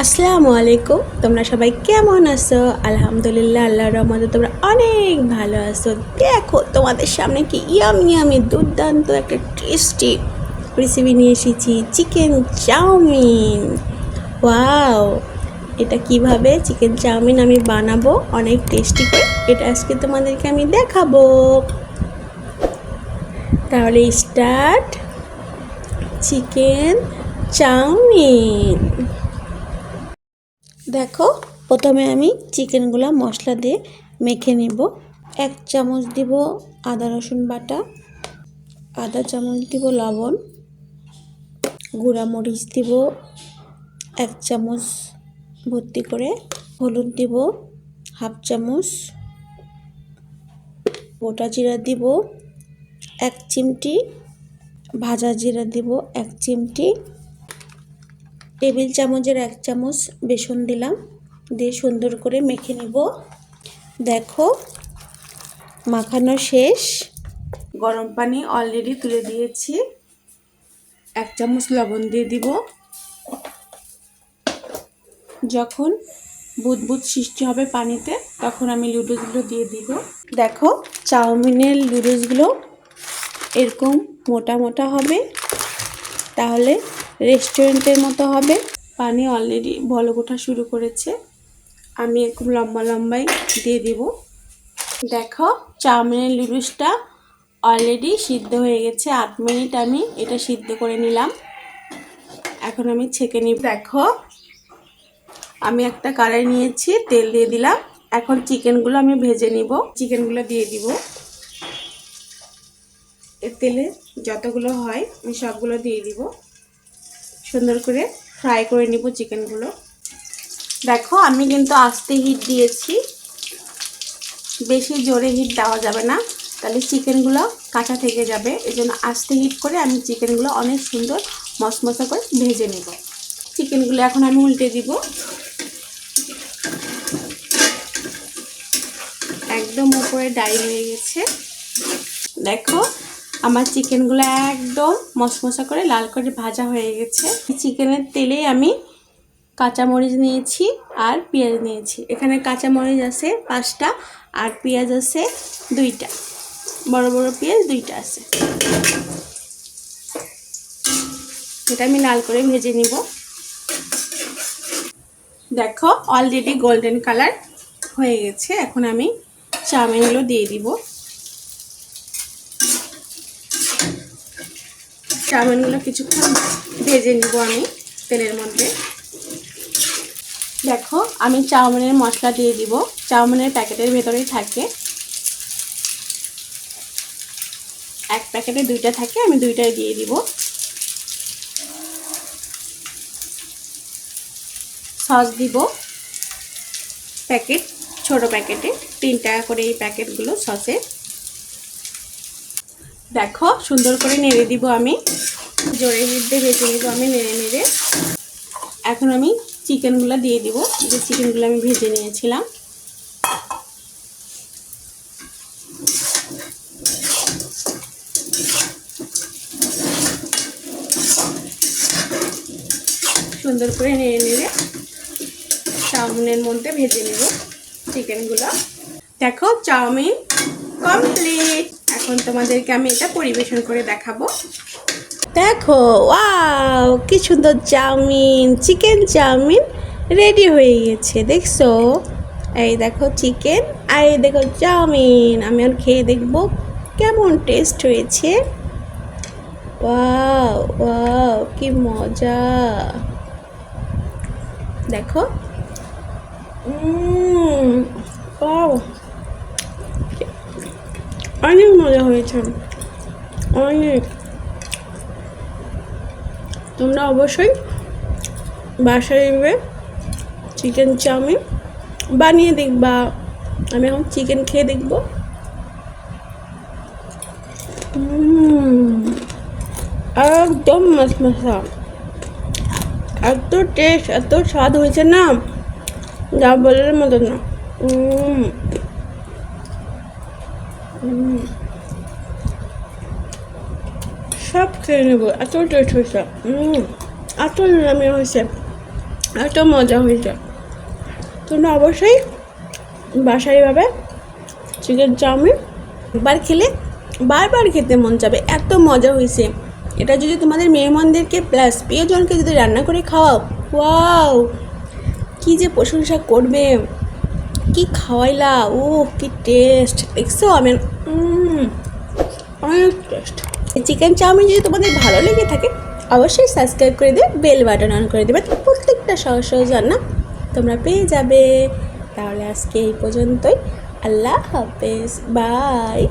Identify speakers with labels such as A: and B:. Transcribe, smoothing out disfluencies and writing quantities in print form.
A: আসসালামু আলাইকুম। তোমরা সবাই কেমন আছো? আলহামদুলিল্লাহ, আল্লাহর রহমতে তোমরা অনেক ভালো আছো। দেখো তোমাদের সামনে কি ইয়ামি দুর্দান্ত একটা টেস্টি রেসিপি নিয়ে এসেছি, চিকেন চাউমিন। ওয়াও, এটা কিভাবে চিকেন চাউমিন আমি বানাবো অনেক টেস্টি করে, এটা আজকে তোমাদেরকে আমি দেখাবো। তাহলে স্টার্ট। Chicken chowmein. দেখো, প্রথমে আমি চিকেনগুলো মশলা দিয়ে মেখে নেব। 1 চামচ দিব আদা রসুন বাটা, আধা চামচ দিব লবণ, গুঁড়া মরিচ দিব 1 চামচ ভর্তি করে, হলুদ দিব 1/2 চামচ, গোটা জিরা দিব 1 চিমটি, ভাজা জিরা দিব 1 চিমটি, টেবিল চামচের 1 চামচ বেসন দিলাম, দিয়ে সুন্দর করে মেখে নেব। দেখো, মাখানো শেষ। গরম পানি অলরেডি তুলে দিয়েছি। 1 চামচ লবণ দিয়ে দিব। যখন বুদবুদ সৃষ্টি হবে পানিতে, তখন আমি নুডলসগুলো দিয়ে দিব। দেখো, চাউমিনের নুডলসগুলো এরকম মোটা মোটা হবে, তাহলে রেস্টুরেন্টের মতো হবে। পানি অলরেডি বলক ওঠা শুরু করেছে, আমি এরকম লম্বা লম্বাই দিয়ে দিব। দেখো, চাউমিনের নুডলসটা অলরেডি সিদ্ধ হয়ে গেছে। 8 মিনিট আমি এটা সিদ্ধ করে নিলাম। এখন আমি ছেঁকে নিব। দেখো, আমি একটা কড়াই নিয়েছি, তেল দিয়ে দিলাম। এখন চিকেনগুলো আমি ভেজে নিব। চিকেনগুলো দিয়ে দিব। এর তেলে যতগুলো হয় আমি সবগুলো দিয়ে দিব। সুন্দর করে ফ্রাই করে নিব চিকেনগুলো। দেখো, আমি কিন্তু আস্তে হিট দিয়েছি, বেশি জোরে হিট দেওয়া যাবে না, তাহলে চিকেনগুলো কাঁচা থেকে যাবে। এই জন্য আস্তে হিট করে আমি চিকেনগুলো অনেক সুন্দর মশমশা করে ভেজে নেব। চিকেনগুলো এখন আমি উল্টে দিব। একদম উপরে ডাই হয়ে গেছে। দেখো, আমার চিকেনগুলো একদম মশমশা করে লাল করে ভাজা হয়ে গেছে। চিকেনের তেলেই আমি কাঁচামরিচ নিয়েছি আর পেঁয়াজ নিয়েছি। এখানে কাঁচামরিচ আছে 5টা আর পেঁয়াজ আছে 2টা, বড় বড় পেঁয়াজ 2টা আছে। এটা আমি লাল করে ভেজে নিব। দেখো, অলরেডি গোল্ডেন কালার হয়ে গেছে। এখন আমি চাউমিনগুলো দিয়ে দিব। চাউমিনগুলো কিছুক্ষণ ভেজে নিব আমি তেলের মধ্যে। দেখো, আমি চাউমিনের মশলা দিয়ে দিব। চাউমিনের প্যাকেটের ভেতরেই থাকে, 1 প্যাকেটে 2টা থাকে, আমি 2টাই দিয়ে দিব। সস দিব প্যাকেট, ছোট প্যাকেটে 3 টাকা করে এই প্যাকেটগুলো সসের। দেখো, সুন্দর করে নেড়ে দিব আমি, জোরে হিট দিয়ে ভেজে নিব আমি নেড়ে নেড়ে। এখন আমি চিকেনগুলো দিয়ে দিব, যে চিকেনগুলো আমি ভেজে নিয়েছিলাম। সুন্দর করে নেড়ে নেড়ে চাউমিনের মধ্যে ভেজে নেব চিকেনগুলো। দেখো, চাউমিন কমপ্লিট। এখন তোমাদেরকে আমি এটা পরিবেশন করে দেখাবো। দেখো, ওয়াও, কি সুন্দর চাউমিন, চিকেন চাউমিন রেডি হয়ে গেছে। দেখছো, এই দেখো চিকেন আর এই দেখো চাউমিন। আমি আর খেয়ে দেখবো কেমন টেস্ট হয়েছে। ওয়াও ওয়াও, কি মজা। দেখো, ওয়াও, অনেক মজা হয়েছে, অনেক। তোমরা অবশ্যই বাসায় এভাবে চিকেন চাউমিন বানিয়ে দেখবা। আমি এখন চিকেন খেয়ে দেখব। একদম মশমশা, এত টেস্ট, এত স্বাদ হয়েছে না, যা বলার মতো না। সব খেয়ে নেবো, এত টেস্ট হয়েছে, এত নিরামি হয়েছে। এত মজা হয়েছে। তোমরা অবশ্যই বাসায় এভাবে চিকেন চাউমিন একবার খেলে বারবার খেতে মন যাবে, এত মজা হয়েছে। এটা যদি তোমাদের মেহমানদেরকে প্লাস প্রিয়জনকে যদি রান্না করে খাওয়াও, ওয়াও কি যে প্রশংসা করবে, কি খাওয়াইলা, ও কি টেস্ট দেখছো। আমি অনেক টেস্ট। চিকেন চাউমিন যদি তোমাদের ভালো লেগে থাকে অবশ্যই সাবস্ক্রাইব করে দেবে, বেল বাটন অন করে দেবে, প্রত্যেকটা সহজ সহজ রান্না তোমরা পেয়ে যাবে। তাহলে আজকে এই পর্যন্তই, আল্লাহ হাফেজ, বাই।